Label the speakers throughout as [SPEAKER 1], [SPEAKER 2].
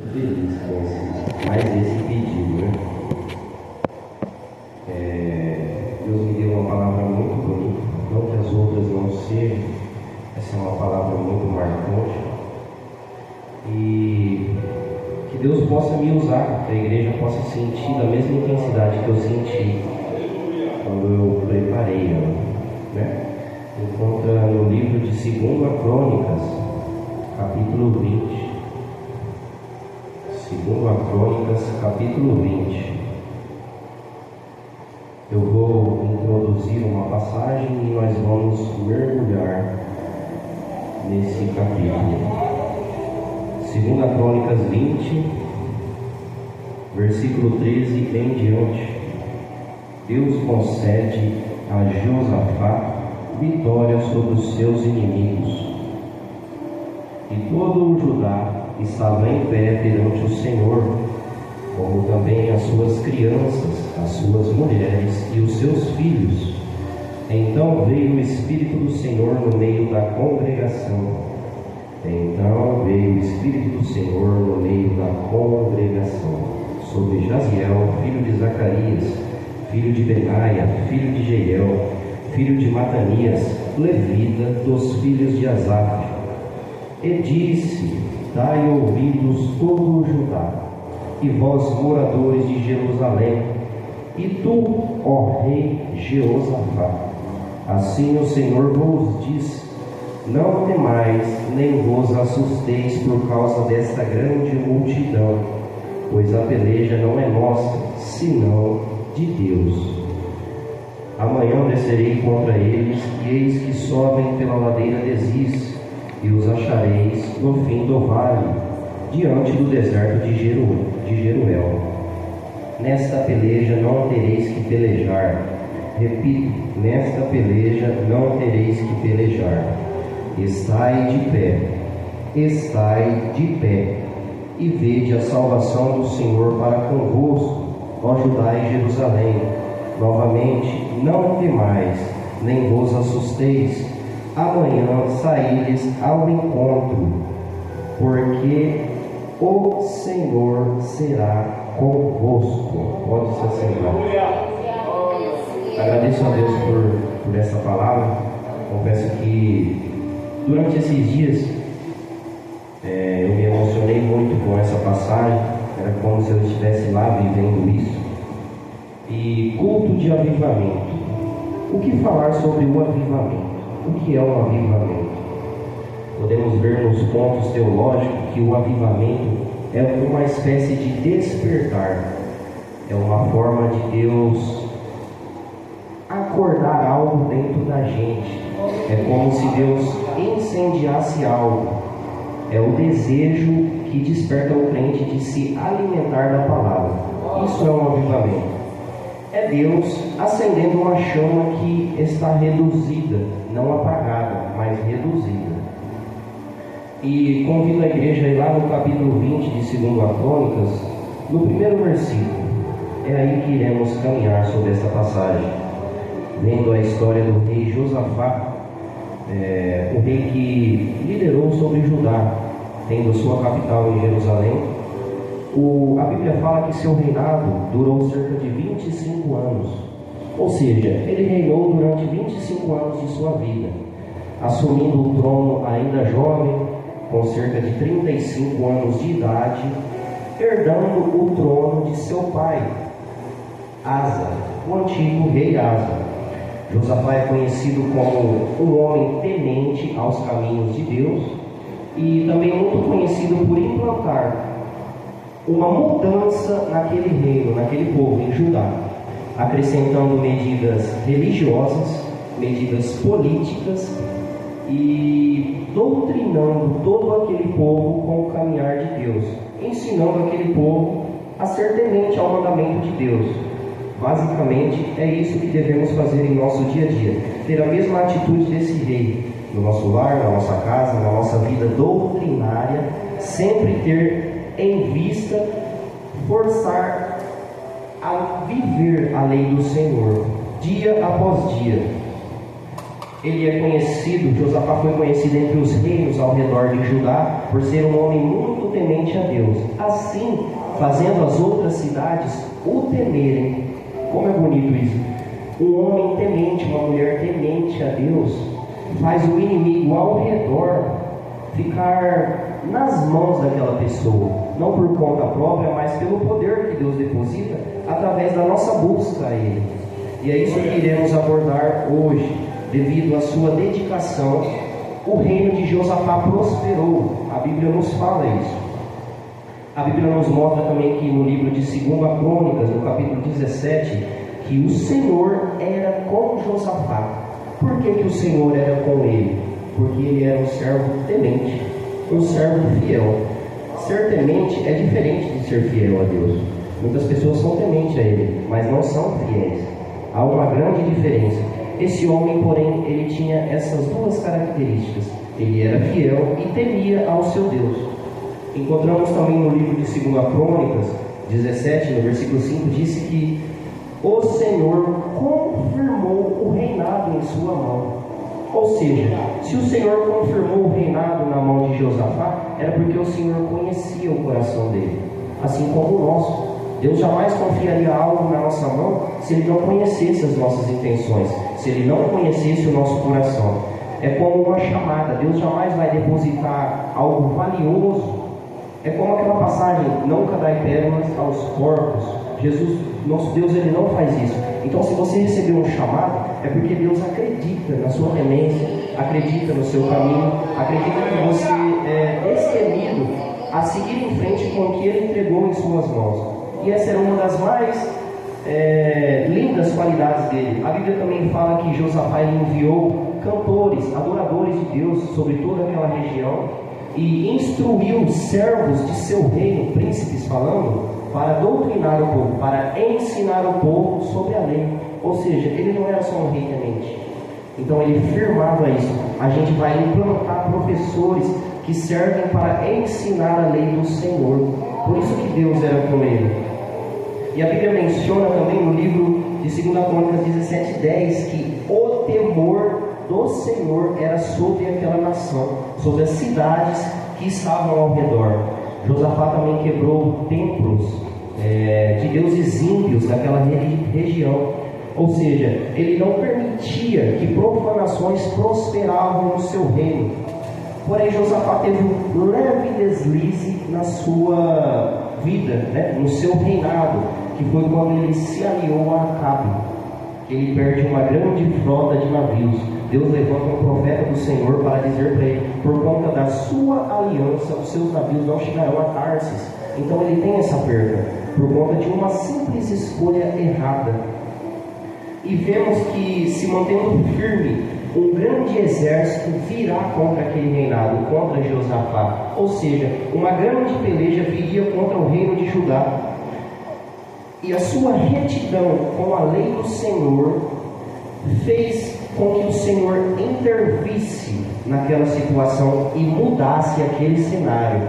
[SPEAKER 1] Feliz com mais esse pedido, né? Deus me deu uma palavra muito bonita, não que as outras não sejam, essa é uma palavra muito marcante, e que Deus possa me usar, que a igreja possa sentir da mesma intensidade que eu senti quando eu preparei ela, né? Encontra no livro de 2 Crônicas, capítulo 20. 2 Crônicas, capítulo 20. Eu vou introduzir uma passagem e nós vamos mergulhar nesse capítulo. 2 Crônicas 20, versículo 13 em diante. Deus concede a Josafá vitória sobre os seus inimigos. E todo o Judá estava em pé perante o Senhor, como também as suas crianças, as suas mulheres e os seus filhos. Então veio o Espírito do Senhor no meio da congregação. Sobre Jaziel, filho de Zacarias, filho de Benaia, filho de Jeiel, filho de Matanias, levita dos filhos de Asaf. E disse: dai ouvidos todo o Judá, e vós moradores de Jerusalém, e tu, ó rei Jeosafá, assim o Senhor vos diz: não temais, nem vos assusteis por causa desta grande multidão, pois a peleja não é nossa, senão de Deus. Amanhã descerei contra eles, e eis que sobem pela ladeira de Ziz, e os achareis no fim do vale, diante do deserto de Jeruel. Nesta peleja não tereis que pelejar. Repito, nesta peleja não tereis que pelejar. Estai de pé, e vede a salvação do Senhor para convosco, ó Judá e Jerusalém. Novamente, não temais, nem vos assusteis. Amanhã saíres ao encontro, porque o Senhor será convosco. Pode se assentar. Agradeço a Deus por essa palavra. Confesso que durante esses dias eu me emocionei muito com essa passagem. Era como se eu estivesse lá vivendo isso. E culto de avivamento. O que falar sobre o avivamento? O que é um avivamento? Podemos ver nos pontos teológicos que o avivamento é uma espécie de despertar, é uma forma de Deus acordar algo dentro da gente, é como se Deus incendiasse algo, é o desejo que desperta o crente de se alimentar da palavra. Isso é um avivamento. É Deus acendendo uma chama que está reduzida, não apagada, mas reduzida. E convido a igreja a ir lá no capítulo 20 de 2 Crônicas, no primeiro versículo. É aí que iremos caminhar sobre esta passagem, vendo a história do rei Josafá, o rei que liderou sobre Judá, tendo sua capital em Jerusalém. A Bíblia fala que seu reinado durou cerca de 25 anos, ou seja, ele reinou durante 25 anos de sua vida, assumindo o trono ainda jovem, com cerca de 35 anos de idade, herdando o trono de seu pai, Asa, o antigo rei Asa. Josafá é conhecido como um homem temente aos caminhos de Deus e também muito conhecido por implantar uma mudança naquele reino, naquele povo, em Judá, acrescentando medidas religiosas, medidas políticas e doutrinando todo aquele povo com o caminhar de Deus, ensinando aquele povo a ser temente ao mandamento de Deus. Basicamente, é isso que devemos fazer em nosso dia a dia, ter a mesma atitude desse rei, no nosso lar, na nossa casa, na nossa vida doutrinária, sempre ter em vista forçar a viver a lei do Senhor, dia após dia. Ele é conhecido, Josafá foi conhecido entre os reinos ao redor de Judá por ser um homem muito temente a Deus. Assim, fazendo as outras cidades o temerem. Como é bonito isso! Um homem temente, uma mulher temente a Deus, faz o inimigo ao redor ficar nas mãos daquela pessoa, não por conta própria, mas pelo poder que Deus deposita através da nossa busca a Ele. E é isso que iremos abordar hoje. Devido à sua dedicação, o reino de Josafá prosperou. A Bíblia nos fala isso. A Bíblia nos mostra também que no livro de 2 Crônicas, no capítulo 17, que o Senhor era com Josafá. Por que o Senhor era com ele? Porque ele era um servo temente, um servo fiel. Ser temente é diferente de ser fiel a Deus. Muitas pessoas são tementes a Ele, mas não são fiéis. Há uma grande diferença. Esse homem, porém, ele tinha essas duas características. Ele era fiel e temia ao seu Deus. Encontramos também no livro de 2 Crônicas 17, no versículo 5, disse que o Senhor confirmou o reinado em sua mão. Ou seja, se o Senhor confirmou o reinado na mão de Josafá, era porque o Senhor conhecia o coração dele, assim como o nosso. Deus jamais confiaria algo na nossa mão se Ele não conhecesse as nossas intenções, se Ele não conhecesse o nosso coração. É como uma chamada. Deus jamais vai depositar algo valioso. É como aquela passagem: nunca dai pérolas aos porcos. Jesus, nosso Deus, Ele não faz isso. Então, se você recebeu um chamado, é porque Deus acredita na sua temência, acredita no seu caminho, acredita que você é destemido a seguir em frente com o que Ele entregou em suas mãos. E essa era uma das mais lindas qualidades dele. A Bíblia também fala que Josafá enviou cantores, adoradores de Deus sobre toda aquela região e instruiu servos de seu reino, príncipes falando, para doutrinar o povo, para ensinar o povo sobre a lei. Ou seja, ele não era só um rei temente. Então ele firmava isso. A gente vai implantar professores que servem para ensinar a lei do Senhor. Por isso que Deus era com ele. E a Bíblia menciona também no livro de 2 Crônicas 17:10 que o temor do Senhor era sobre aquela nação, sobre as cidades que estavam ao redor. Josafá também quebrou templos de deuses ímpios daquela região. Ou seja, ele não permitia que profanações prosperavam no seu reino. Porém, Josafá teve um leve deslize na sua vida, no seu reinado, que foi quando ele se aliou a Acabe. Ele perde uma grande frota de navios. Deus levanta um profeta do Senhor para dizer para ele: por conta da sua aliança, os seus navios não chegarão a Tarsis. Então ele tem essa perda, por conta de uma simples escolha errada. E vemos que, se mantendo firme, um grande exército virá contra aquele reinado, contra Josafá. Ou seja, uma grande peleja viria contra o reino de Judá. E a sua retidão com a lei do Senhor fez com que o Senhor intervisse naquela situação e mudasse aquele cenário.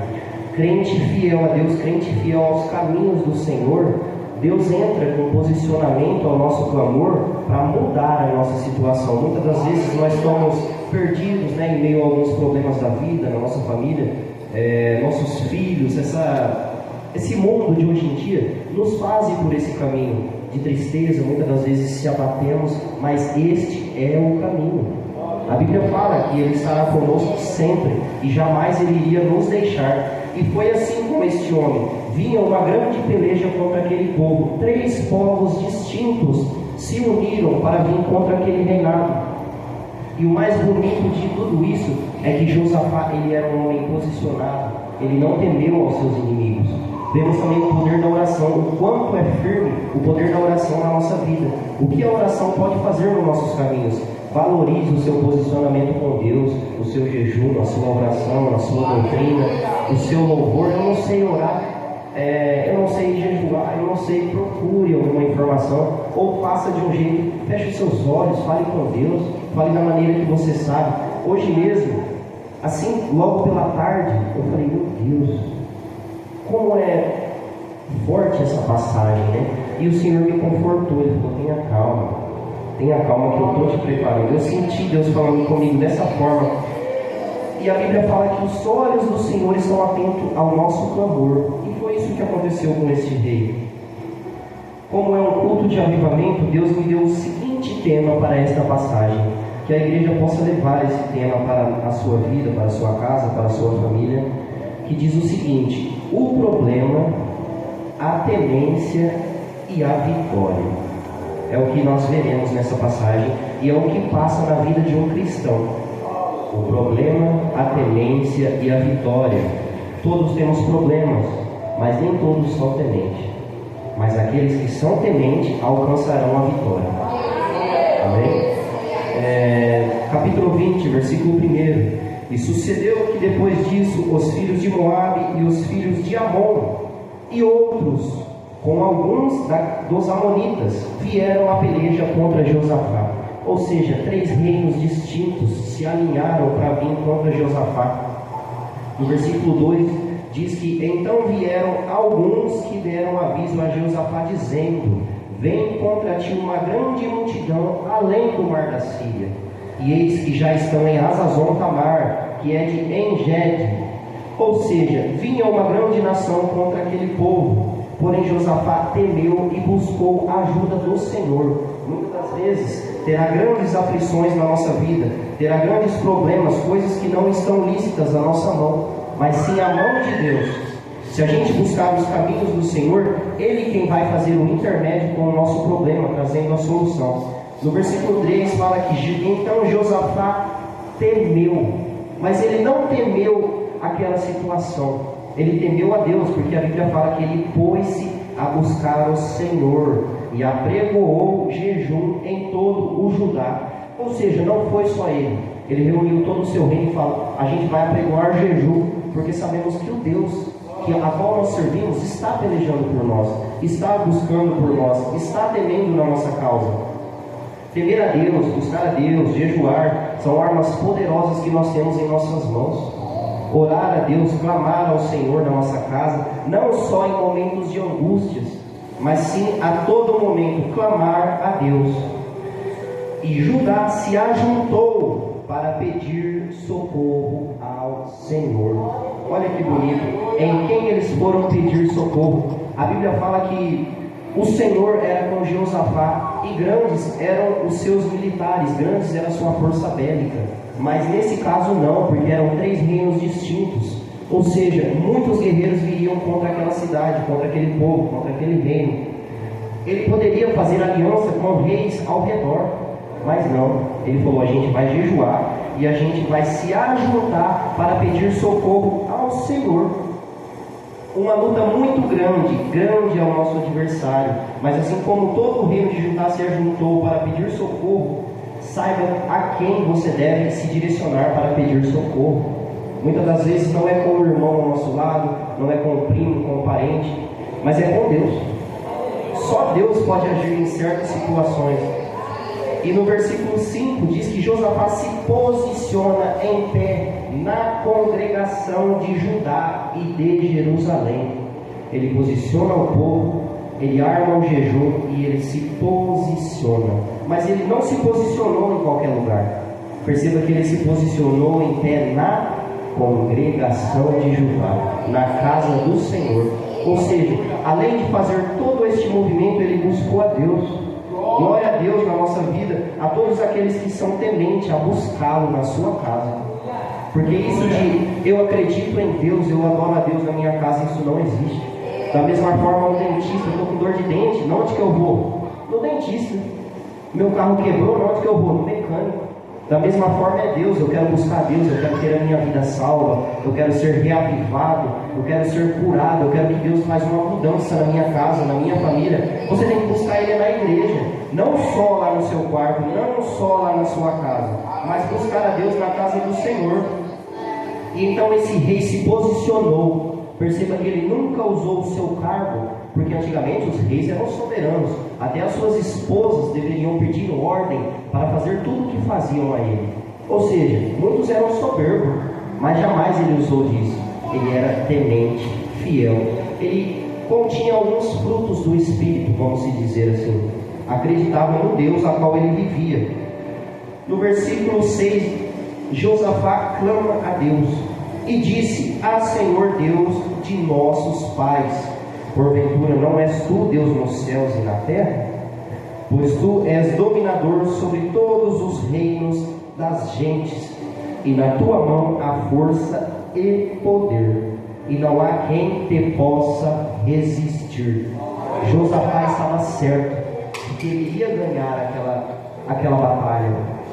[SPEAKER 1] Crente fiel a Deus, crente fiel aos caminhos do Senhor, Deus entra com posicionamento ao nosso clamor para mudar a nossa situação. Muitas das vezes nós estamos perdidos, em meio a alguns problemas da vida, na nossa família, nossos filhos, esse mundo de hoje em dia nos faz ir por esse caminho de tristeza. Muitas das vezes se abatemos, mas este é o caminho. A Bíblia fala que Ele estará conosco sempre e jamais Ele iria nos deixar. E foi assim com este homem. Vinha uma grande peleja contra aquele povo. 3 povos distintos se uniram para vir contra aquele reinado. E o mais bonito de tudo isso é que Josafá, ele era um homem posicionado. Ele não temeu aos seus inimigos. Vemos também o poder da oração, o quanto é firme o poder da oração na nossa vida. O que a oração pode fazer nos nossos caminhos? Valorize o seu posicionamento com Deus, o seu jejum, a sua oração, a sua doutrina, o seu louvor. Eu não sei orar, eu não sei jejuar, eu não sei, procure alguma informação, ou faça de um jeito, feche os seus olhos, fale com Deus, fale da maneira que você sabe. Hoje mesmo, assim, logo pela tarde, eu falei: meu Deus, como é forte essa passagem, E o Senhor me confortou. Ele falou: tenha calma, Tenha calma que eu estou te preparando. Eu senti Deus falando comigo dessa forma. E a Bíblia fala que os olhos do Senhor estão atentos ao nosso clamor. E foi isso que aconteceu com este rei. Como é um culto de avivamento, Deus me deu o seguinte tema para esta passagem. Que a igreja possa levar esse tema para a sua vida, para a sua casa, para a sua família. Que diz o seguinte: o problema, a temência e a vitória. É o que nós veremos nessa passagem e é o que passa na vida de um cristão. O problema, a temência e a vitória. Todos temos problemas, mas nem todos são tementes. Mas aqueles que são tementes alcançarão a vitória. Amém? Capítulo 20, versículo 1. E sucedeu que depois disso os filhos de Moabe e os filhos de Amon e outros, com alguns dos amonitas, vieram à peleja contra Josafá. Ou seja, 3 reinos distintos se alinharam para vir contra Josafá. No versículo 2 diz que então vieram alguns que deram aviso a Josafá, dizendo: vem contra ti uma grande multidão além do mar da Síria. E eis que já estão em Hazazon Tamar, que é de Engedi. Ou seja, vinha uma grande nação contra aquele povo. Porém Josafá temeu e buscou a ajuda do Senhor. Muitas das vezes terá grandes aflições na nossa vida, terá grandes problemas, coisas que não estão lícitas na nossa mão, mas sim a mão de Deus. Se a gente buscar os caminhos do Senhor, Ele quem vai fazer o intermédio com o nosso problema, trazendo a solução. No versículo 3 fala que então Josafá temeu, mas ele não temeu aquela situação, ele temeu a Deus, porque a Bíblia fala que ele pôs-se a buscar o Senhor e apregoou jejum em todo o Judá. Ou seja, não foi só ele reuniu todo o seu reino e falou: a gente vai apregoar jejum, porque sabemos que o Deus a qual nós servimos está pelejando por nós, está buscando por nós, está temendo na nossa causa. Temer a Deus, buscar a Deus, jejuar, são armas poderosas que nós temos em nossas mãos. Orar a Deus, clamar ao Senhor na nossa casa, não só em momentos de angústias, mas sim a todo momento clamar a Deus. E Judá se ajuntou para pedir socorro ao Senhor. Olha que bonito, em quem eles foram pedir socorro. A Bíblia fala que o Senhor era com Josafá e grandes eram os seus militares, grandes era a sua força bélica. Mas nesse caso não, porque eram 3 reinos distintos. Ou seja, muitos guerreiros viriam contra aquela cidade, contra aquele povo, contra aquele reino. Ele poderia fazer aliança com reis ao redor, mas não. Ele falou: a gente vai jejuar e a gente vai se ajuntar para pedir socorro ao Senhor. Uma luta muito grande é o nosso adversário, mas assim como todo o reino de Judá se ajuntou para pedir socorro, saiba a quem você deve se direcionar para pedir socorro. Muitas das vezes não é com o irmão ao nosso lado, não é com o primo, com o parente, mas é com Deus. Só Deus pode agir em certas situações. E no versículo 5 diz que Josafá se posiciona em pé na congregação de Judá e de Jerusalém. Ele posiciona o povo, ele arma o jejum e ele se posiciona. Mas ele não se posicionou em qualquer lugar. Perceba que ele se posicionou em pé na congregação de Judá, na casa do Senhor. Ou seja, além de fazer todo este movimento, ele buscou a Deus. Glória a Deus na nossa vida, a todos aqueles que são tementes a buscá-lo na sua casa. Porque isso de eu acredito em Deus, eu adoro a Deus na minha casa, isso não existe. Da mesma forma, um dentista, eu estou com dor de dente, não onde que eu vou? No dentista. Meu carro quebrou, não onde que eu vou? No mecânico. Da mesma forma é Deus, eu quero buscar Deus, eu quero ter a minha vida salva, eu quero ser reavivado, eu quero ser curado, eu quero que Deus faça uma mudança na minha casa, na minha família. Você tem que buscar Ele na igreja, não só lá no seu quarto, não só lá na sua casa, mas buscar a Deus na casa do Senhor. E então esse rei se posicionou. Perceba que ele nunca usou o seu cargo, porque antigamente os reis eram soberanos, até as suas esposas deveriam pedir ordem para fazer tudo o que faziam a ele. Ou seja, muitos eram soberbos, mas jamais ele usou disso. Ele era temente, fiel, ele continha alguns frutos do Espírito, vamos dizer assim. acreditavam no Deus a qual ele vivia. No versículo 6, Josafá clama a Deus e disse: Ah, Senhor Deus de nossos pais, porventura não és tu Deus nos céus e na terra? Pois tu és dominador sobre todos os reinos das gentes, e na tua mão há força e poder, e não há quem te possa resistir. Josafá estava certo que ele ia ganhar aquela batalha,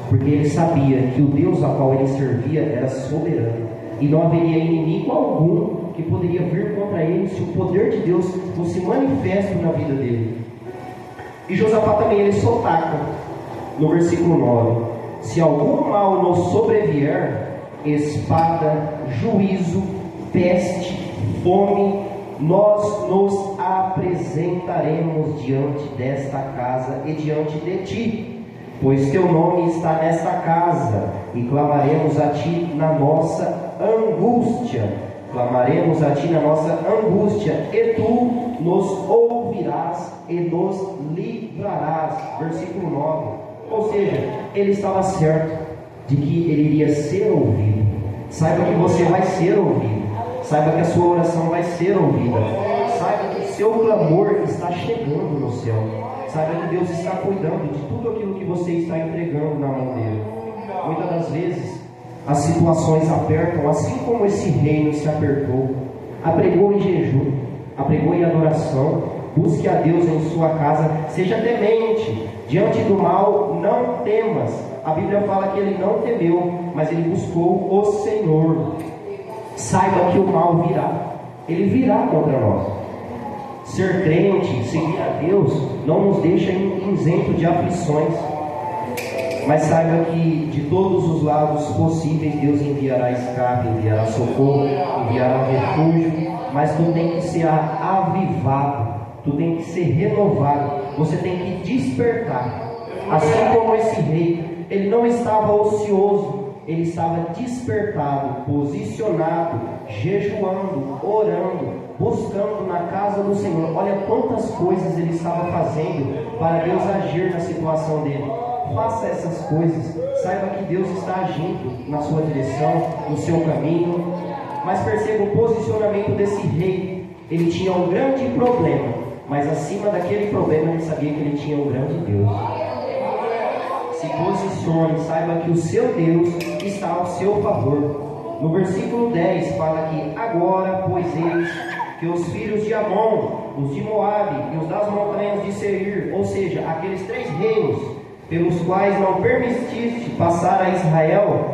[SPEAKER 1] porque ele sabia que o Deus a qual ele servia era soberano, e não haveria inimigo algum que poderia vir contra ele se o poder de Deus fosse manifesto na vida dele. E Josafá também ele sotaca no versículo 9: se algum mal nos sobrevier, espada, juízo, peste, fome, nós nos apresentaremos diante desta casa e diante de ti, pois teu nome está nesta casa, e clamaremos a ti na nossa angústia. Clamaremos a ti na nossa angústia, e tu nos ouvirás e nos livrarás. Versículo 9. Ou seja, ele estava certo de que ele iria ser ouvido. Saiba que você vai ser ouvido. Saiba que a sua oração vai ser ouvida. Saiba que o seu clamor está chegando no céu. Saiba que Deus está cuidando de tudo aquilo que você está entregando na mão dele. Muitas das vezes as situações apertam, assim como esse reino se apertou. Apregou em jejum, apregou em adoração. Busque a Deus em sua casa, seja temente. Diante do mal, não temas. A Bíblia fala que ele não temeu, mas ele buscou o Senhor. Saiba que o mal virá, ele virá contra nós. Ser crente, seguir a Deus, não nos deixa isento de aflições. Mas saiba que de todos os lados possíveis Deus enviará escape, enviará socorro, enviará refúgio. Mas tu tem que ser avivado, tu tem que ser renovado, você tem que despertar. Assim como esse rei, ele não estava ocioso, ele estava despertado, posicionado, jejuando, orando, buscando na casa do Senhor. Olha quantas coisas ele estava fazendo para Deus agir na situação dele. Faça essas coisas, saiba que Deus está agindo na sua direção, no seu caminho. Mas perceba o posicionamento desse rei. Ele tinha um grande problema, mas acima daquele problema ele sabia que ele tinha um grande Deus. Se posicione, saiba que o seu Deus está ao seu favor. No versículo 10 fala que agora, pois eis que os filhos de Amon, os de Moabe e os das montanhas de Seir, ou seja, aqueles 3 reinos pelos quais não permitiste passar a Israel,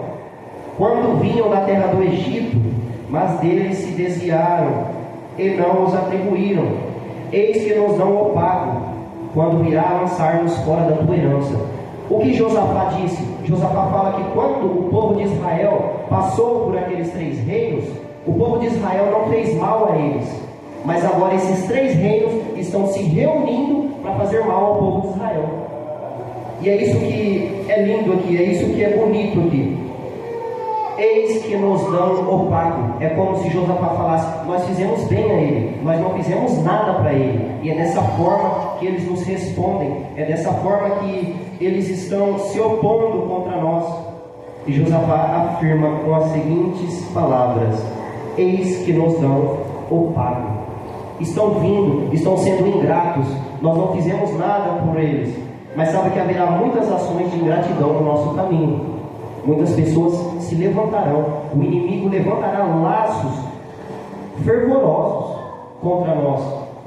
[SPEAKER 1] quando vinham da terra do Egito, mas deles se desviaram e não os atribuíram, eis que nos dão o pago, quando virá lançar-nos fora da tua herança. O que Josafá disse? Josafá fala que quando o povo de Israel passou por aqueles 3 reinos, o povo de Israel não fez mal a eles, mas agora esses 3 reinos estão se reunindo para fazer mal ao povo de Israel. E é isso que é lindo aqui, é isso que é bonito aqui. Eis que nos dão o pago. É como se Josafá falasse: nós fizemos bem a ele, nós não fizemos nada para ele. E é dessa forma que eles nos respondem, é dessa forma que eles estão se opondo contra nós. E Josafá afirma com as seguintes palavras: eis que nos dão o pago. Estão vindo, estão sendo ingratos, nós não fizemos nada por eles. Mas sabe que haverá muitas ações de ingratidão no nosso caminho. Muitas pessoas se levantarão, o inimigo levantará laços fervorosos contra nós.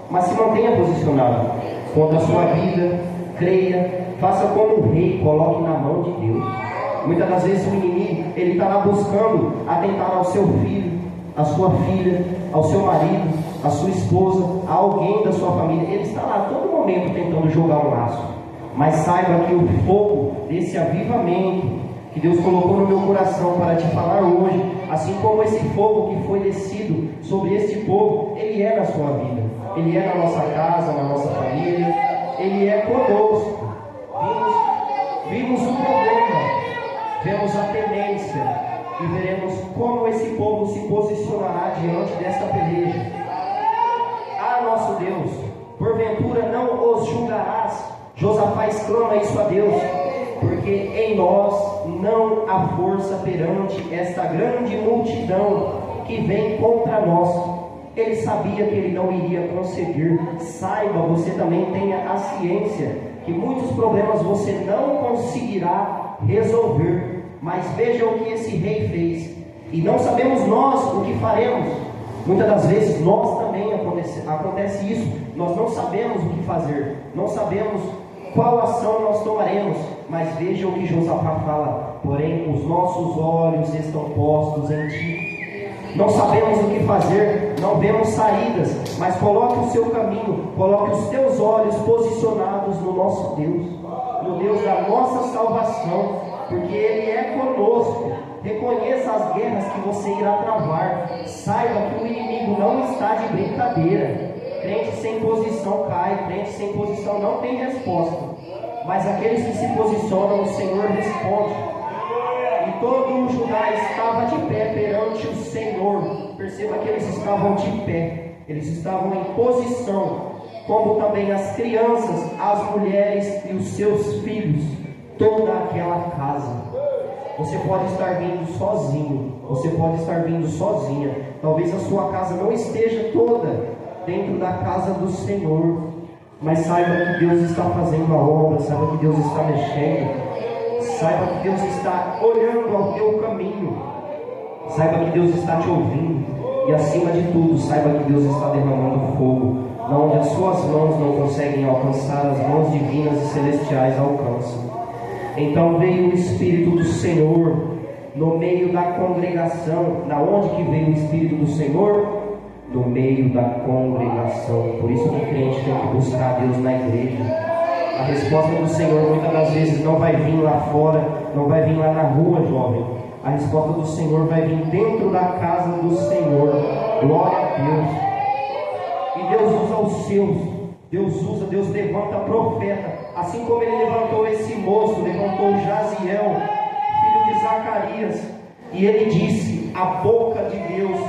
[SPEAKER 1] Mas se mantenha posicionado contra a sua vida, creia, faça como um rei, coloque na mão de Deus. Muitas das vezes o inimigo, ele está lá buscando atentar ao seu filho, à sua filha, ao seu marido, à sua esposa, a alguém da sua família. Ele está lá a todo momento tentando jogar um laço. Mas saiba que o fogo desse avivamento que Deus colocou no meu coração para te falar hoje, assim como esse fogo que foi descido sobre este povo, ele é na sua vida, ele é na nossa casa, na nossa família, ele é conosco. Vimos o problema, vemos a tendência e veremos como esse povo se posicionará diante desta peleja. Ah, nosso Deus, porventura não os julgarás Josafá exclama isso a Deus, porque em nós não há força perante esta grande multidão que vem contra nós. Ele sabia que ele não iria conseguir. Saiba, você também tenha a ciência que muitos problemas você não conseguirá resolver. Mas veja o que esse rei fez. E não sabemos nós o que faremos. Muitas das vezes nós também acontece isso. Nós não sabemos o que fazer. Não sabemos qual ação nós tomaremos. Mas veja o que Josafá fala. Porém, os nossos olhos estão postos em ti. Não sabemos o que fazer, não vemos saídas, mas coloque o seu caminho, coloque os teus olhos posicionados no nosso Deus, no Deus da nossa salvação, porque Ele é conosco. Reconheça as guerras que você irá travar. Saiba que o inimigo não está de brincadeira. Crente sem posição cai, crente sem posição não tem resposta, mas aqueles que se posicionam, o Senhor responde. E todo o Judá estava de pé perante o Senhor. Perceba que eles estavam de pé, eles estavam em posição, como também as crianças, as mulheres e os seus filhos, toda aquela casa. Você pode estar vindo sozinho, você pode estar vindo sozinha. Talvez a sua casa não esteja toda dentro da casa do Senhor, mas saiba que Deus está fazendo a obra, saiba que Deus está mexendo. Saiba que Deus está olhando ao teu caminho. Saiba que Deus está te ouvindo. E acima de tudo, saiba que Deus está derramando fogo, onde as suas mãos não conseguem alcançar, as mãos divinas e celestiais alcançam. Então veio o Espírito do Senhor no meio da congregação. Na onde que veio o Espírito do Senhor? No meio da congregação. Por isso que o crente tem que buscar Deus na igreja. A resposta do Senhor muitas das vezes não vai vir lá fora, não vai vir lá na rua, jovem. A resposta do Senhor vai vir dentro da casa do Senhor. Glória a Deus. E Deus usa os seus. Deus levanta profeta. Assim como Ele levantou esse moço, levantou Jaziel, filho de Zacarias. E ele disse, a boca de Deus,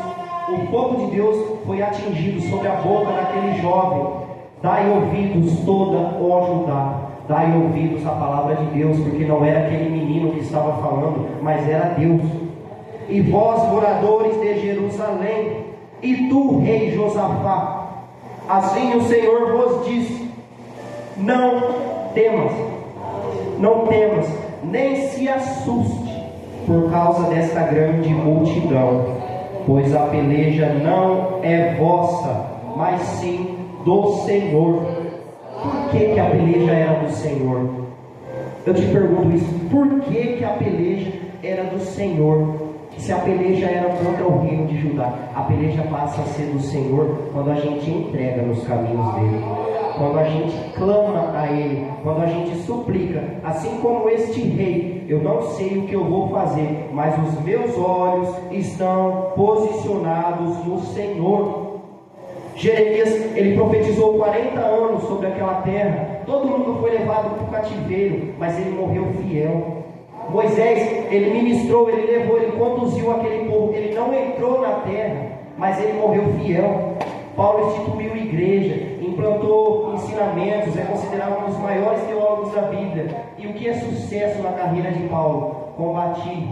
[SPEAKER 1] o fogo de Deus foi atingido sobre a boca daquele jovem. Dai ouvidos toda, ó Judá, dai ouvidos à palavra de Deus, porque não era aquele menino que estava falando, mas era Deus. E vós, moradores de Jerusalém, e tu, rei Josafá, assim o Senhor vos diz: não temas, nem se assuste por causa desta grande multidão, pois a peleja não é vossa, mas sim do Senhor. Por que a peleja era do Senhor? Eu te pergunto isso. Por que a peleja era do Senhor? Se a peleja era contra o reino de Judá, a peleja passa a ser do Senhor quando a gente entrega nos caminhos dele, quando a gente clama a Ele, quando a gente suplica. Assim como este rei, eu não sei o que eu vou fazer, mas os meus olhos estão posicionados no Senhor. Jeremias, ele profetizou 40 anos sobre aquela terra. Todo mundo foi levado para o cativeiro, mas ele morreu fiel. Moisés, ele ministrou, ele levou, ele conduziu aquele povo. Ele não entrou na terra, mas ele morreu fiel. Paulo instituiu igreja, implantou ensinamentos, é considerado um dos maiores teólogos da Bíblia. E o que é sucesso na carreira de Paulo? Combati,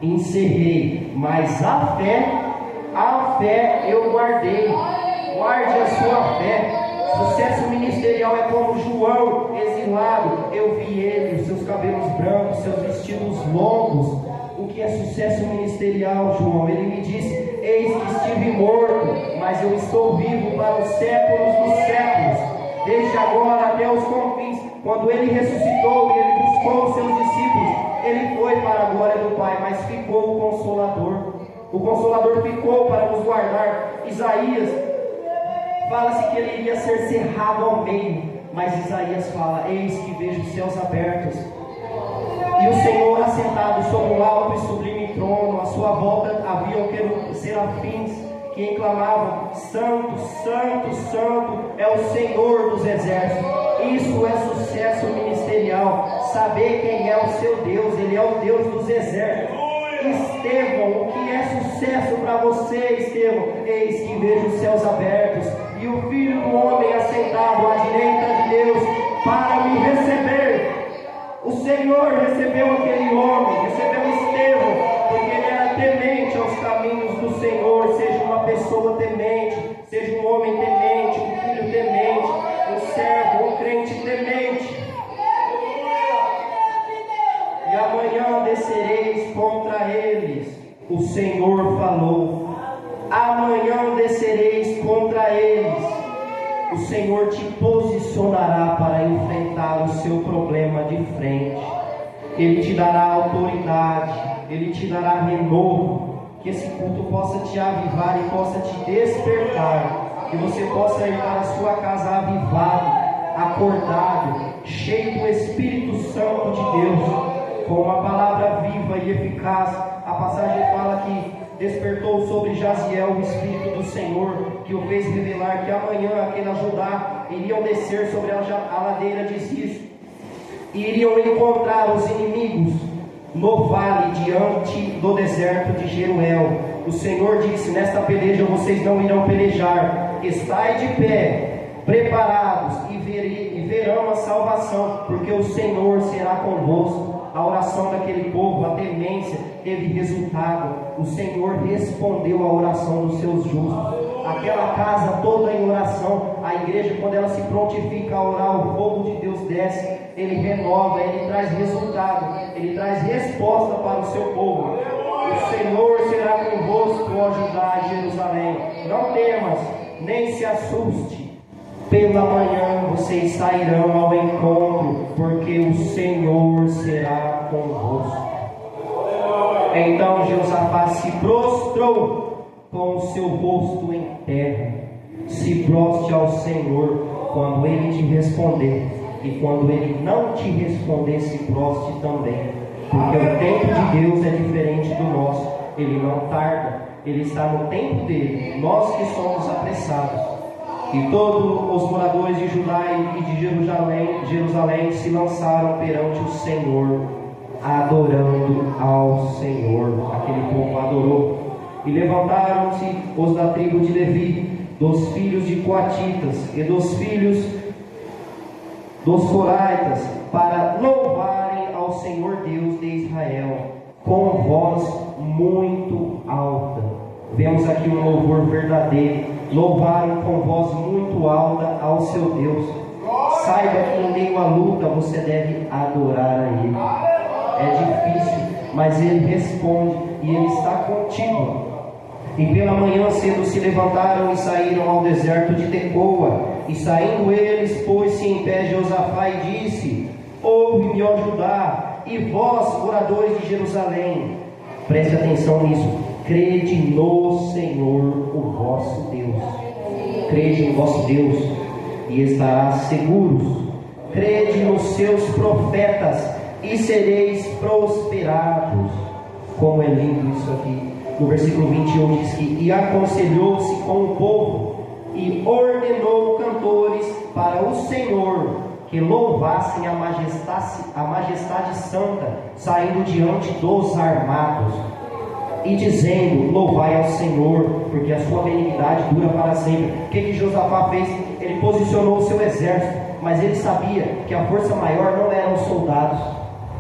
[SPEAKER 1] encerrei, mas a fé eu guardei. Guarde a sua fé. Sucesso ministerial é como João, exilado. Eu vi ele, os seus cabelos brancos, seus vestidos longos. O que é sucesso ministerial, João? Ele me disse: eis que estive morto, mas eu estou vivo para os séculos dos séculos, desde agora até os confins. Quando ele ressuscitou e ele buscou os seus discípulos, ele foi para a glória do Pai, mas ficou o Consolador. O Consolador ficou para nos guardar. Isaías fala-se que ele iria ser cerrado ao meio, mas Isaías fala: eis que vejo os céus abertos, e o Senhor assentado sobre um alto e sublime trono. À sua volta haviam serafins que exclamavam: Santo, Santo, Santo é o Senhor dos exércitos. Isso é sucesso ministerial. Saber quem é o seu Deus. Ele é o Deus dos exércitos. Estevão, o que é sucesso para você, Estevão? Eis que vejo os céus abertos e o Filho do Homem assentado à direita de Deus para me receber Senhor recebeu aquele homem, recebeu Estevão, porque ele era temente aos caminhos do Senhor. Seja uma pessoa temente, seja um homem temente, um filho temente, um servo, um crente temente. E amanhã descereis contra eles. O Senhor falou. Amanhã descereis contra eles. O Senhor te posicionará para enfrentar o seu problema de frente. Ele te dará autoridade, Ele te dará renovo. Que esse culto possa te avivar e possa te despertar. Que você possa ir para a sua casa avivado, acordado, cheio do Espírito Santo de Deus, com uma palavra viva e eficaz. A passagem fala que despertou sobre Jaziel o Espírito do Senhor, que o fez revelar que amanhã aqueles Judá iriam descer sobre a ladeira de Cis e iriam encontrar os inimigos no vale diante do deserto de Jeruel. O Senhor disse: nesta peleja vocês não irão pelejar, estai de pé, preparados, e verão a salvação, porque o Senhor será convosco. A oração daquele povo, a temência, teve resultado. O Senhor respondeu a oração dos seus justos. Aquela casa toda em oração. A igreja, quando ela se prontifica a orar, o fogo de Deus desce. Ele renova, Ele traz resultado, Ele traz resposta para o seu povo. O Senhor será convosco, ó Judá e Jerusalém. Não temas, nem se assuste. Pela manhã vocês sairão ao encontro, porque o Senhor será convosco. Então Josafá se prostrou com o seu rosto em terra. Se proste ao Senhor quando Ele te responder, e quando Ele não te responder, se proste também, porque o tempo de Deus é diferente do nosso. Ele não tarda, Ele está no tempo dele, nós que somos apressados. E todos os moradores de Judá e de Jerusalém se lançaram perante o Senhor, adorando ao Senhor. Aquele povo adorou. E levantaram-se os da tribo de Levi, dos filhos de Coatitas e dos filhos dos Coraitas, para louvarem ao Senhor Deus de Israel, com voz muito alta. Vemos aqui um louvor verdadeiro. Louvaram com voz muito alta ao seu Deus. Saiba que em meio à luta você deve adorar a Ele. É difícil, mas Ele responde e Ele está contigo. E pela manhã cedo se levantaram e saíram ao deserto de Tecoa. E saindo eles, pôs-se em pé Josafá e disse: ouve-me, ó Judá, e vós, moradores de Jerusalém. Preste atenção nisso. Crede no Senhor, o vosso Deus. Crede no vosso Deus e estarás seguros. Crede nos seus profetas e sereis prosperados. Como é lindo isso aqui. No versículo 21 diz que: e aconselhou-se com o povo e ordenou cantores para o Senhor, que louvassem a majestade santa, saindo diante dos armados, e dizendo: louvai ao Senhor, porque a sua benignidade dura para sempre. O que Josafá fez? Ele posicionou o seu exército, mas ele sabia que a força maior não eram os soldados,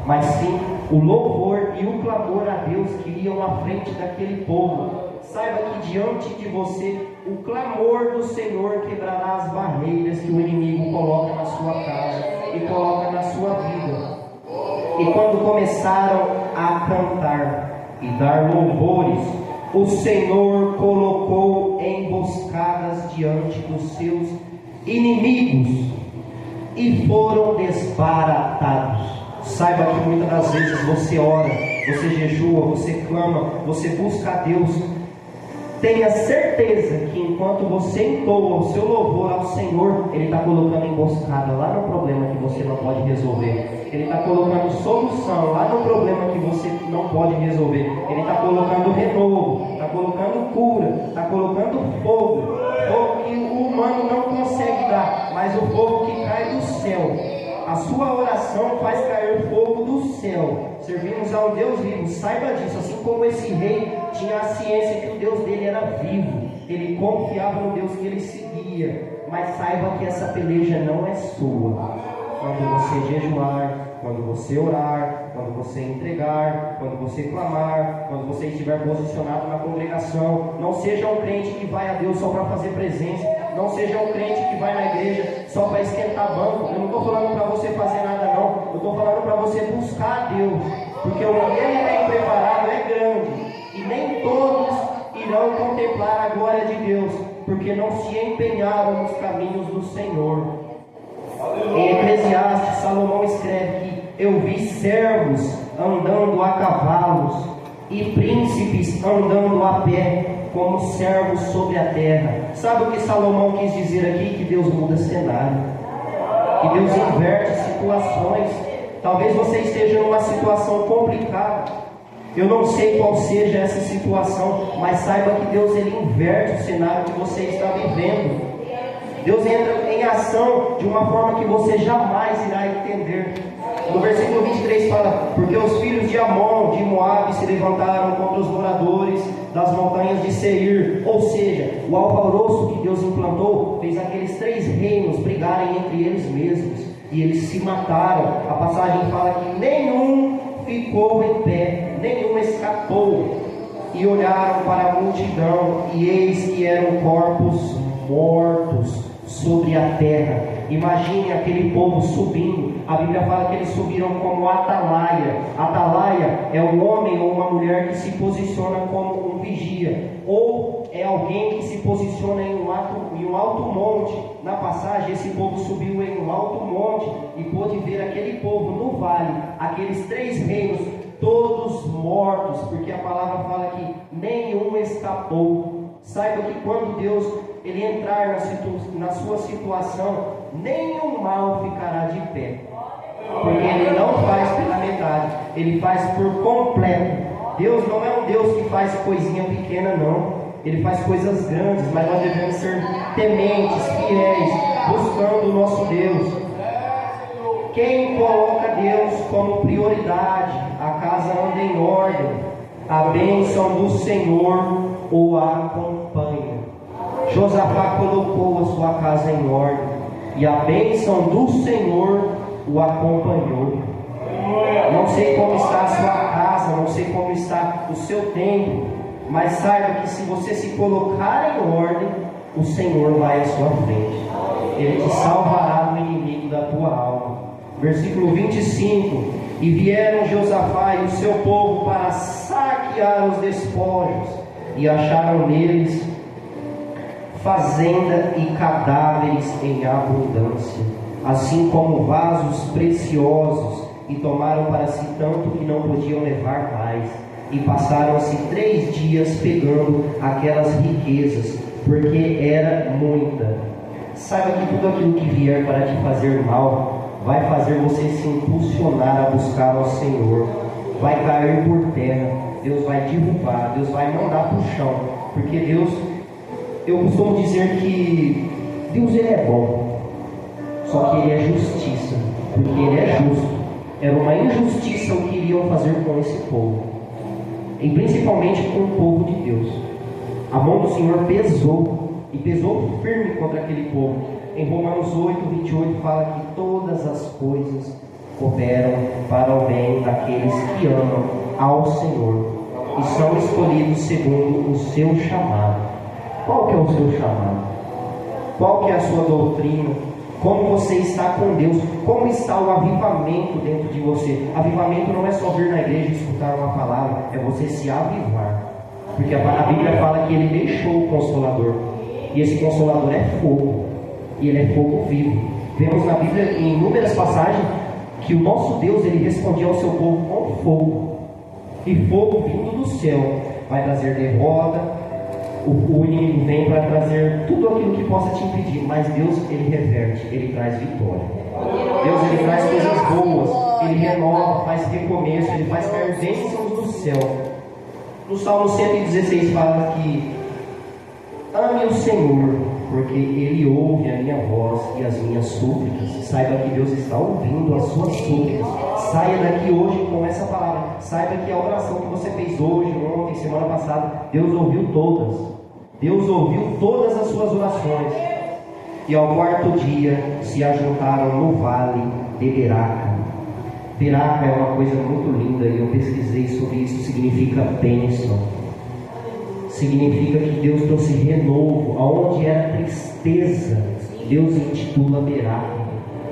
[SPEAKER 1] mas sim o louvor e o clamor a Deus que iam à frente daquele povo. Saiba que diante de você, o clamor do Senhor quebrará as barreiras que o inimigo coloca na sua casa e coloca na sua vida. E quando começaram a cantar e dar louvores, o Senhor colocou emboscadas diante dos seus inimigos e foram desbaratados. Saiba que muitas das vezes você ora, você jejua, você clama, você busca a Deus. Tenha certeza que enquanto você entoa o seu louvor ao Senhor, Ele está colocando emboscada lá no problema que você não pode resolver. Ele está colocando solução lá no problema que você não pode resolver. Ele está colocando renovo, está colocando cura, está colocando fogo. Fogo que o humano não consegue dar, mas o fogo que cai do céu. A sua oração faz cair fogo do céu. Servimos a um Deus vivo, saiba disso. Assim como esse rei tinha a ciência que o Deus dele era vivo, ele confiava no Deus que ele seguia. Mas saiba que essa peleja não é sua. quando você jejuar, quando você orar, quando você entregar, quando você clamar, quando você estiver posicionado na congregação. Não seja um crente que vai a Deus só para fazer presença. Não seja um crente que vai na igreja só para esquentar banco. Eu não estou falando para você fazer nada não. Eu estou falando para você buscar a Deus. Porque o que Ele tem preparado é grande. E nem todos irão contemplar a glória de Deus, porque não se empenharam nos caminhos do Senhor. Em Eclesiastes, Salomão escreve que eu vi servos andando a cavalos e príncipes andando a pé, como servos sobre a terra. Sabe o que Salomão quis dizer aqui? Que Deus muda cenário, que Deus inverte situações. Talvez você esteja numa situação complicada. Eu não sei qual seja essa situação, mas saiba que Deus ele inverte o cenário que você está vivendo. Deus entra em ação de uma forma que você jamais irá entender. No versículo 23 fala: porque os filhos de Amon, de Moabe, se levantaram contra os moradores das montanhas de Seir. Ou seja, o alvoroço que Deus implantou fez aqueles 3 reinos brigarem entre eles mesmos, e eles se mataram. A passagem fala que nenhum ficou em pé, nenhum escapou. E olharam para a multidão, e eis que eram corpos mortos sobre a terra. Imagine aquele povo subindo. A Bíblia fala que eles subiram como atalaia. Atalaia é um homem ou uma mulher que se posiciona como um vigia, ou é alguém que se posiciona em um alto monte. Na passagem, esse povo subiu em um alto monte e pôde ver aquele povo no vale, aqueles 3 reinos todos mortos, porque a palavra fala que nenhum escapou. Saiba que quando Deus ele entrar na sua situação, nenhum mal ficará de pé, porque Ele não faz pela metade, Ele faz por completo. Deus não é um Deus que faz coisinha pequena não, Ele faz coisas grandes, mas nós devemos ser tementes, fiéis, buscando o nosso Deus. Quem coloca Deus como prioridade, a casa anda em ordem, a bênção do Senhor o acompanha. Josafá colocou a sua casa em ordem, e a bênção do Senhor o acompanhou. Não sei como está a sua casa, não sei como está o seu templo, mas saiba que se você se colocar em ordem, o Senhor vai à sua frente. Ele te salvará do inimigo da tua alma. Versículo 25: e vieram Josafá e o seu povo para saquear os despojos, e acharam neles fazenda e cadáveres em abundância, assim como vasos preciosos, e tomaram para si tanto que não podiam levar mais, e passaram-se 3 dias pegando aquelas riquezas, porque era muita. Saiba que tudo aquilo que vier para te fazer mal vai fazer você se impulsionar a buscar ao Senhor, vai cair por terra, Deus vai derrubar, Deus vai mandar para o chão, porque Deus, eu costumo dizer que Deus ele é bom, só que Ele é justiça, porque Ele é justo. Era uma injustiça o que iriam fazer com esse povo, e principalmente com o povo de Deus. A mão do Senhor pesou, e pesou firme contra aquele povo. Em Romanos 8, 28 fala que todas as coisas cooperam para o bem daqueles que amam ao Senhor e são escolhidos segundo o seu chamado. Qual que é o seu chamado? Qual que é a sua doutrina? Como você está com Deus? Como está o avivamento dentro de você? Avivamento não é só vir na igreja e escutar uma palavra, é você se avivar, porque a Bíblia fala que Ele deixou o Consolador, e esse Consolador é fogo, e Ele é fogo vivo. Vemos na Bíblia em inúmeras passagens que o nosso Deus ele respondia ao seu povo com fogo, e fogo vindo do céu vai trazer derrota. O inimigo vem para trazer tudo aquilo que possa te impedir, mas Deus ele reverte, Ele traz vitória. Deus ele traz coisas boas, Ele renova, faz recomeço, Ele faz cair bênçãos do céu. No Salmo 116 fala que ame o Senhor, porque Ele ouve a minha voz e as minhas súplicas. Saiba que Deus está ouvindo as suas súplicas. Saia daqui hoje com essa palavra. Saiba que a oração que você fez hoje, ontem, semana passada, Deus ouviu todas. Deus ouviu todas as suas orações. e ao quarto dia se ajuntaram no vale de Beraca. Beraca é uma coisa muito linda, e eu pesquisei sobre isso. Significa bênção, significa que Deus trouxe renovo. Aonde era tristeza, Deus intitula Beraca,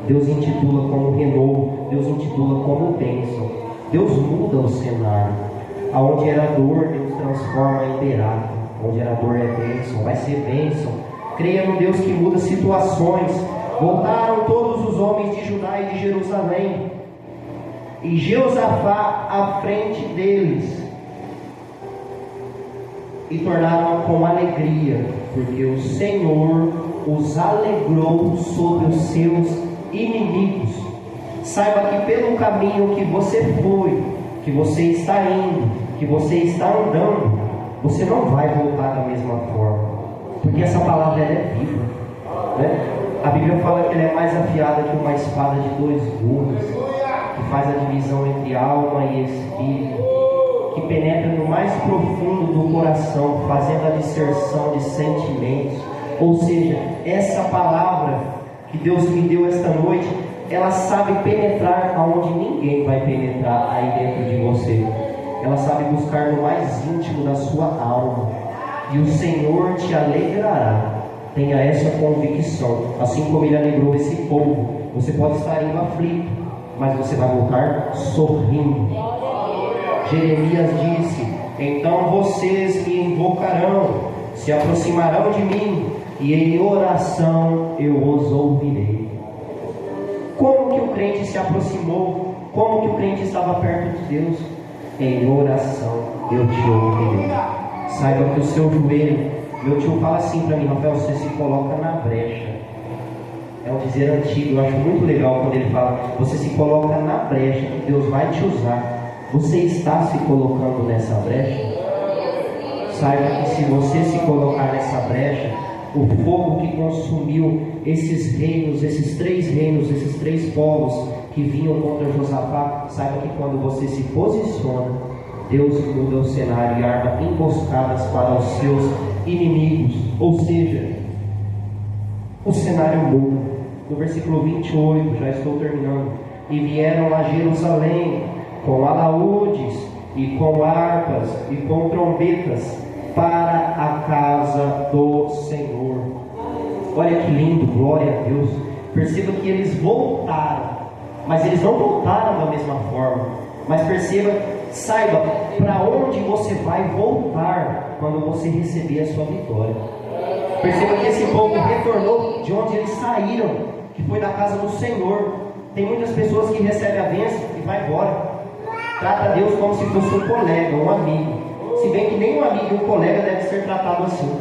[SPEAKER 1] Deus intitula como renovo, Deus intitula como bênção. Deus muda o cenário. Aonde era dor, Deus transforma em Beraca. Onde era dor é bênção, vai ser bênção. Creia no Deus que muda situações. Voltaram todos os homens de Judá e de Jerusalém, e Jeosafá à frente deles, e tornaram com alegria, porque o Senhor os alegrou sobre os seus inimigos. Saiba que pelo caminho que você foi, que você está indo, que você está andando, você não vai voltar da mesma forma, porque essa palavra ela é viva, né? A Bíblia fala que ela é mais afiada que uma espada de 2 gumes, que faz a divisão entre alma e espírito, que penetra no mais profundo do coração, fazendo a discerção de sentimentos. Ou seja, essa palavra que Deus me deu esta noite, ela sabe penetrar aonde ninguém vai penetrar aí dentro de você. Ela sabe buscar no mais íntimo da sua alma, e o Senhor te alegrará. Tenha essa convicção, assim como Ele alegrou esse povo. Você pode estar indo aflito, mas você vai voltar sorrindo. Jeremias disse: então vocês me invocarão, se aproximarão de mim, e em oração eu os ouvirei. Como que o crente se aproximou? Como que o crente estava perto de Deus? Em oração eu te ouvirei. Saiba que o seu joelho, meu tio fala assim para mim: Rafael, você se coloca na brecha. É um dizer antigo, eu acho muito legal quando ele fala: você se coloca na brecha, que Deus vai te usar. Você está se colocando nessa brecha? Saiba que se você se colocar nessa brecha, o fogo que consumiu esses reinos, esses 3 reinos, esses 3 povos que vinham contra Josafá, saiba que quando você se posiciona, Deus muda o cenário e arma emboscadas para os seus inimigos. Ou seja, o cenário muda. No versículo 28, já estou terminando: e vieram a Jerusalém com alaúdes e com harpas e com trombetas para a casa do Senhor. Olha que lindo, glória a Deus. Perceba que eles voltaram, mas eles não voltaram da mesma forma. Mas perceba, saiba para onde você vai voltar quando você receber a sua vitória. Perceba que esse povo retornou de onde eles saíram, que foi da casa do Senhor. Tem muitas pessoas que recebem a bênção e vai embora. Trata Deus como se fosse um colega, um amigo. Se bem que nem um amigo e um colega deve ser tratado assim.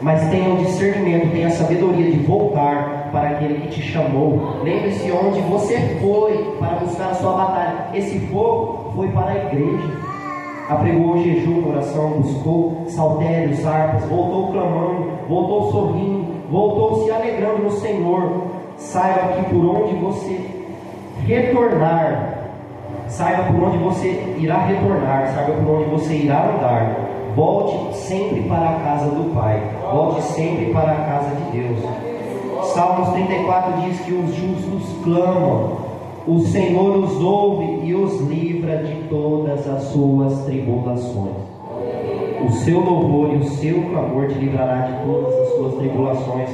[SPEAKER 1] Mas tenha o discernimento, tenha a sabedoria de voltar para aquele que te chamou. Lembre-se onde você foi para buscar a sua batalha. Esse fogo foi para a igreja. Apregou o jejum, oração, buscou saltérios, harpas, voltou clamando, voltou sorrindo, voltou se alegrando no Senhor. Saiba que por onde você retornar, saiba por onde você irá retornar, saiba por onde você irá andar. Volte sempre para a casa do Pai, volte sempre para a casa de Deus. Salmos 34 diz que os justos clamam, o Senhor os ouve e os livra de todas as suas tribulações. O seu louvor e o seu clamor te livrará de todas as suas tribulações.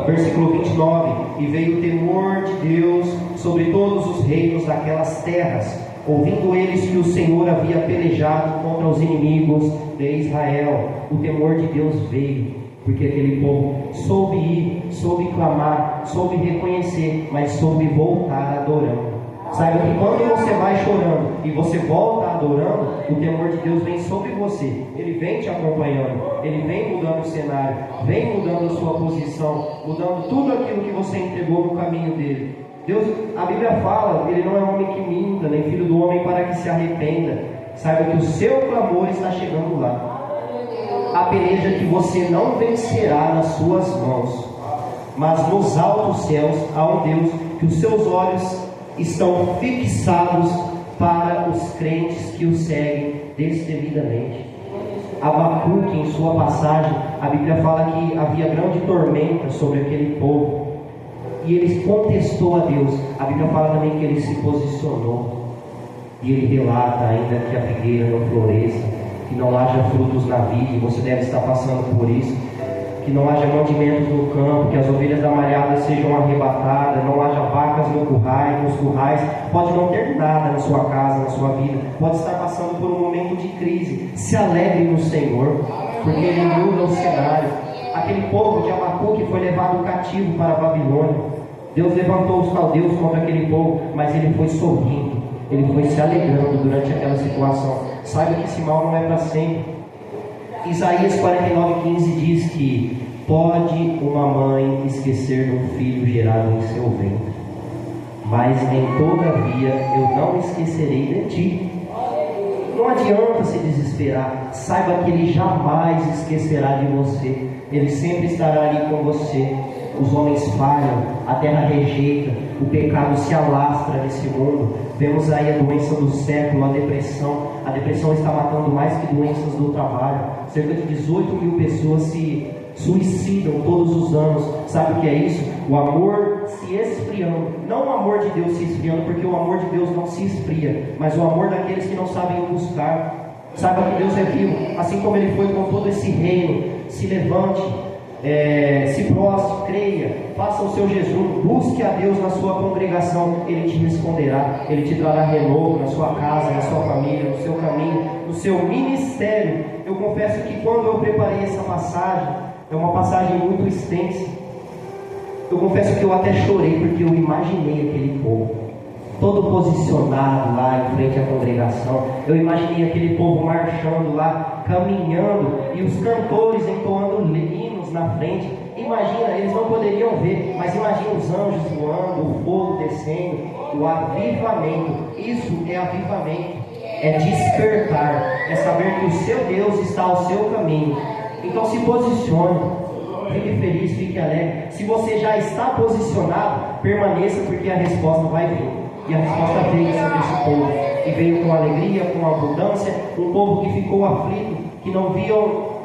[SPEAKER 1] Versículo 29: e veio o temor de Deus sobre todos os reinos daquelas terras, ouvindo eles que o Senhor havia pelejado contra os inimigos de Israel. O temor de Deus veio, porque aquele povo soube ir, soube clamar, soube reconhecer, mas soube voltar adorando. Saiba que quando você vai chorando e você volta adorando, o temor de Deus vem sobre você. Ele vem te acompanhando, ele vem mudando o cenário, vem mudando a sua posição, mudando tudo aquilo que você entregou no caminho dele. Deus, a Bíblia fala, ele não é homem que minta, nem filho do homem para que se arrependa. Saiba que o seu clamor está chegando lá. A peleja que você não vencerá nas suas mãos, mas nos altos céus há um Deus que os seus olhos estão fixados para os crentes que o seguem destemidamente. Abacuque, em sua passagem, a Bíblia fala que havia grande tormenta sobre aquele povo. E ele contestou a Deus. A Bíblia fala também que ele se posicionou. E ele relata ainda que a figueira não floresça, que não haja frutos na vide. Você deve estar passando por isso. Que não haja mantimentos no campo, que as ovelhas da malhada sejam arrebatadas, não haja vacas nos currais. Pode não ter nada na sua casa, na sua vida. Pode estar passando por um momento de crise. Se alegre no Senhor, porque Ele muda o cenário. Aquele povo de Abacuque foi levado cativo para a Babilônia. Deus levantou os caldeus contra aquele povo, mas ele foi sorrindo, ele foi se alegrando durante aquela situação. Saiba que esse mal não é para sempre. Isaías 49:15 diz que pode uma mãe esquecer de um filho gerado em seu ventre, mas nem todavia eu não esquecerei de ti. Não adianta se desesperar. Saiba que Ele jamais esquecerá de você. Ele sempre estará ali com você. Os homens falham, a terra rejeita, o pecado se alastra nesse mundo. Vemos aí a doença do século, a depressão. A depressão está matando mais que doenças do trabalho. Cerca de 18 mil pessoas se suicidam todos os anos. Sabe o que é isso? O amor se esfriando. Não o amor de Deus se esfriando, porque o amor de Deus não se esfria, mas o amor daqueles que não sabem o buscar. Saiba que Deus é vivo, assim como Ele foi com todo esse reino. Se levante, se prostre, creia, faça o seu jejum, busque a Deus na sua congregação. Ele te responderá, Ele te trará renovo na sua casa, na sua família, no seu caminho, no seu ministério. Eu confesso que quando eu preparei essa passagem, é uma passagem muito extensa. Eu confesso que eu até chorei, porque eu imaginei aquele povo todo posicionado lá em frente à congregação. Eu imaginei aquele povo marchando lá, caminhando, e os cantores entoando hinos na frente. Imagina, eles não poderiam ver, mas imagina os anjos voando, o fogo descendo, o avivamento. Isso é avivamento, é despertar, é saber que o seu Deus está ao seu caminho. Então se posicione, fique feliz, fique alegre. Se você já está posicionado, permaneça, porque a resposta vai vir. E a resposta veio sobre esse povo, e veio com alegria, com abundância. Um povo que ficou aflito, que não viam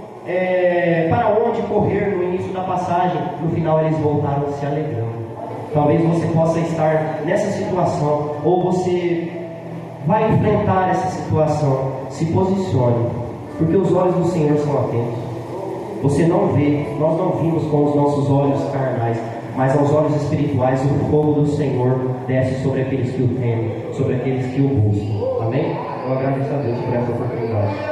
[SPEAKER 1] para onde correr no início da passagem. No final eles voltaram se alegrando. Talvez você possa estar nessa situação, ou você vai enfrentar essa situação. Se posicione, porque os olhos do Senhor são atentos. Você não vê, nós não vimos com os nossos olhos carnais, mas aos olhos espirituais o fogo do Senhor desce sobre aqueles que o temem, sobre aqueles que o buscam. Amém? Eu agradeço a Deus por essa oportunidade.